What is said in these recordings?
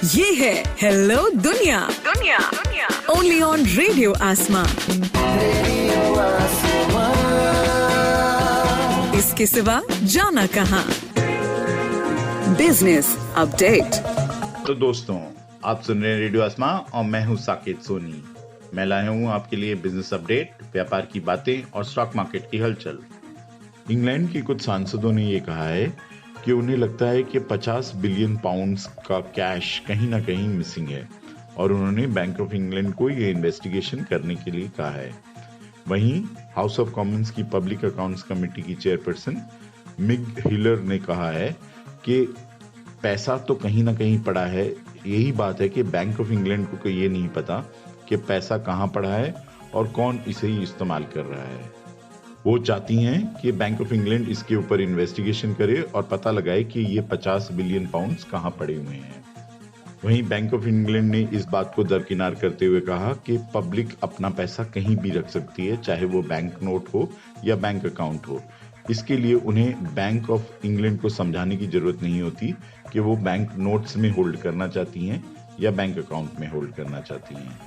ये है हेलो दुनिया दुनिया दुनिया ओनली ऑन रेडियो आसमां। इसके सिवा जाना कहाँ। Business update. तो दोस्तों, आप सुन रहे हैं रेडियो आसमां और मैं हूं साकेत सोनी। मैं लाया हूं आपके लिए बिजनेस अपडेट, व्यापार की बातें और स्टॉक मार्केट की हलचल। इंग्लैंड के कुछ सांसदों ने ये कहा है कि उन्हें लगता है कि 50 बिलियन पाउंड्स का कैश कहीं ना कहीं मिसिंग है और उन्होंने बैंक ऑफ इंग्लैंड को ये इन्वेस्टिगेशन करने के लिए कहा है। वहीं हाउस ऑफ कॉमन्स की पब्लिक अकाउंट्स कमेटी की चेयरपर्सन मिग हिलर ने कहा है कि पैसा तो कहीं ना कहीं पड़ा है। यही बात है कि बैंक ऑफ इंग्लैंड को ये नहीं पता कि पैसा कहाँ पड़ा है और कौन इसे ही इस्तेमाल कर रहा है। वो चाहती हैं कि बैंक ऑफ इंग्लैंड इसके ऊपर इन्वेस्टिगेशन करे और पता लगाए कि ये 50 बिलियन पाउंड्स कहाँ पड़े हुए हैं। वहीं बैंक ऑफ इंग्लैंड ने इस बात को दरकिनार करते हुए कहा कि पब्लिक अपना पैसा कहीं भी रख सकती है, चाहे वो बैंक नोट हो या बैंक अकाउंट हो। इसके लिए उन्हें बैंक ऑफ इंग्लैंड को समझाने की जरूरत नहीं होती कि वो बैंक नोट्स में होल्ड करना चाहती हैं या बैंक अकाउंट में होल्ड करना चाहती हैं।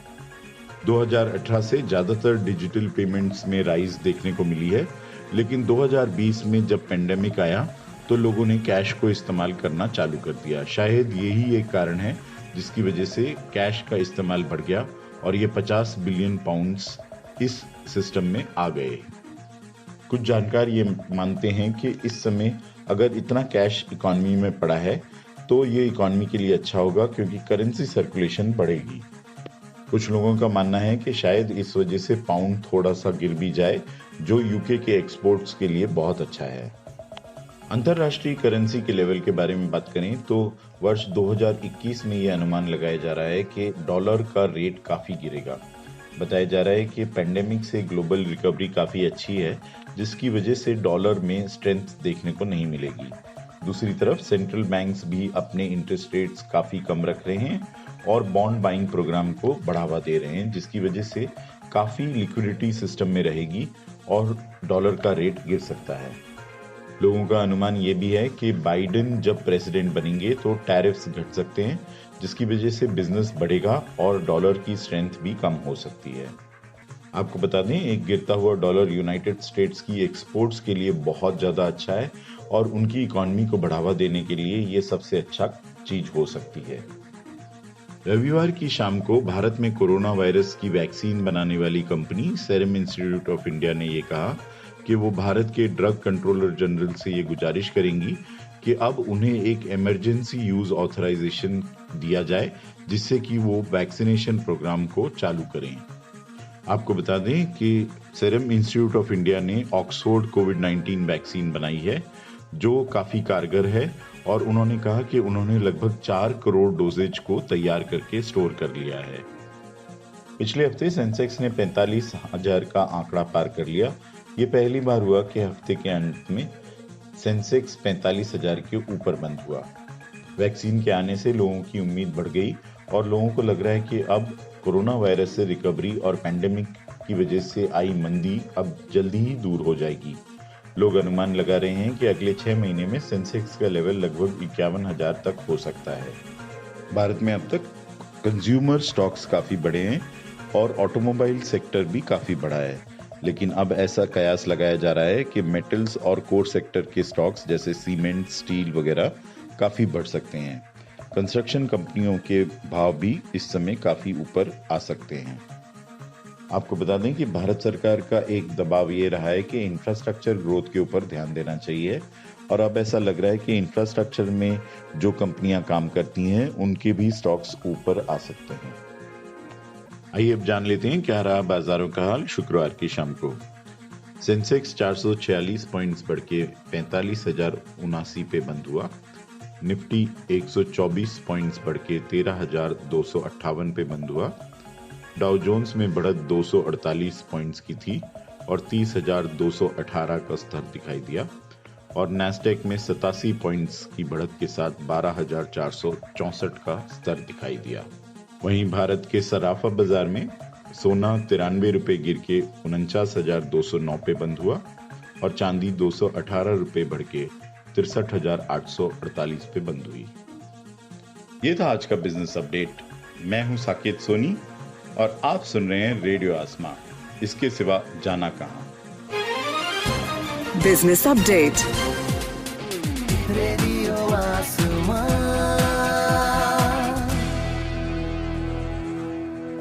2018 से ज्यादातर डिजिटल पेमेंट्स में राइज देखने को मिली है, लेकिन 2020 में जब पेंडेमिक आया तो लोगों ने कैश को इस्तेमाल करना चालू कर दिया। शायद यही एक कारण है जिसकी वजह से कैश का इस्तेमाल बढ़ गया और ये 50 बिलियन पाउंड्स इस सिस्टम में आ गए। कुछ जानकार ये मानते हैं कि इस समय अगर इतना कैश इकोनॉमी में पड़ा है तो ये इकोनॉमी के लिए अच्छा होगा क्योंकि करेंसी सर्कुलेशन बढ़ेगी। कुछ लोगों का मानना है कि शायद इस वजह से पाउंड थोड़ा सा गिर भी जाए, जो यूके के एक्सपोर्ट्स के लिए बहुत अच्छा है। अंतर्राष्ट्रीय करेंसी के लेवल के बारे में बात करें तो वर्ष 2021 में यह अनुमान लगाया जा रहा है कि डॉलर का रेट काफी गिरेगा। बताया जा रहा है कि पेंडेमिक से ग्लोबल रिकवरी काफी अच्छी है, जिसकी वजह से डॉलर में स्ट्रेंथ देखने को नहीं मिलेगी। दूसरी तरफ सेंट्रल बैंक्स भी अपने इंटरेस्ट रेट्स काफी कम रख रहे हैं और बॉन्ड बाइंग प्रोग्राम को बढ़ावा दे रहे हैं, जिसकी वजह से काफी लिक्विडिटी सिस्टम में रहेगी और डॉलर का रेट गिर सकता है। लोगों का अनुमान ये भी है कि बाइडेन जब प्रेसिडेंट बनेंगे तो टैरिफ्स घट सकते हैं, जिसकी वजह से बिजनेस बढ़ेगा और डॉलर की स्ट्रेंथ भी कम हो सकती है। आपको बता दें, एक गिरता हुआ डॉलर यूनाइटेड स्टेट्स की एक्सपोर्ट्स के लिए बहुत ज्यादा अच्छा है और उनकी इकोनॉमी को बढ़ावा देने के लिए ये सबसे अच्छा चीज हो सकती है। रविवार की शाम को भारत में कोरोना वायरस की वैक्सीन बनाने वाली company serum institute of India ने ये कहा कि वो भारत के ड्रग कंट्रोलर जनरल से ये गुजारिश करेंगी कि अब उन्हें एक इमरजेंसी यूज ऑथराइजेशन दिया जाए, जिससे कि वो वैक्सीनेशन प्रोग्राम को चालू करें। आपको बता दें कि सीरम इंस्टीट्यूट ऑफ इंडिया ने ऑक्सफोर्ड कोविड-19 वैक्सीन बनाई है, जो काफी कारगर है और उन्होंने कहा कि उन्होंने लगभग 4 करोड़ डोजेज को तैयार करके स्टोर कर लिया है। पिछले हफ्ते सेंसेक्स ने 45,000 का आंकड़ा पार कर लिया। ये पहली बार हुआ कि हफ्ते के अंत में सेंसेक्स 45,000 के ऊपर बंद हुआ। वैक्सीन के आने से लोगों की उम्मीद बढ़ गई और लोगों को लग रहा है कि अब कोरोना वायरस से रिकवरी और पैंडेमिक की वजह से आई मंदी अब जल्दी ही दूर हो जाएगी। लोग अनुमान लगा रहे हैं कि अगले 6 महीने में सेंसेक्स का लेवल लगभग 51,000 तक हो सकता है। भारत में अब तक कंज्यूमर स्टॉक्स काफी बढ़े हैं और ऑटोमोबाइल सेक्टर भी काफी बढ़ा है, लेकिन अब ऐसा कयास लगाया जा रहा है कि मेटल्स और कोर सेक्टर के स्टॉक्स जैसे सीमेंट, स्टील वगैरह काफी बढ़ सकते हैं। कंस्ट्रक्शन कंपनियों के भाव भी इस समय काफी ऊपर आ सकते हैं। आपको बता दें कि भारत सरकार का एक दबाव ये रहा है कि इंफ्रास्ट्रक्चर ग्रोथ के ऊपर ध्यान देना चाहिए और अब ऐसा लग रहा है कि इंफ्रास्ट्रक्चर में जो कंपनियां काम करती हैं उनके भी स्टॉक्स ऊपर आ सकते हैं। आइए अब जान लेते हैं क्या रहा बाजारों का हाल शुक्रवार की शाम को। सेंसेक्स 446 पॉइंट्स बढ़ के 45,079 पे बंद हुआ। निफ्टी 124 पॉइंट्स बढ़ के 13,258 पे बंद हुआ। डाउ जोन्स में बढ़त 248 पॉइंट्स की थी और 30,218 का स्तर दिखाई दिया और नैस्डैक में 87 पॉइंट्स की बढ़त के साथ 12,464 का स्तर दिखाई दिया। वहीं भारत के सराफा बाजार में सोना 93 रुपए गिर के 49,209 पे बंद हुआ और चांदी 218 रुपए बढ़ के 63,848 पे बंद हुई। ये था आज का बिजनेस अपडेट। मैं हूं साकेत सोनी और आप सुन रहे हैं रेडियो आसमां, इसके सिवा जाना कहां। Business update.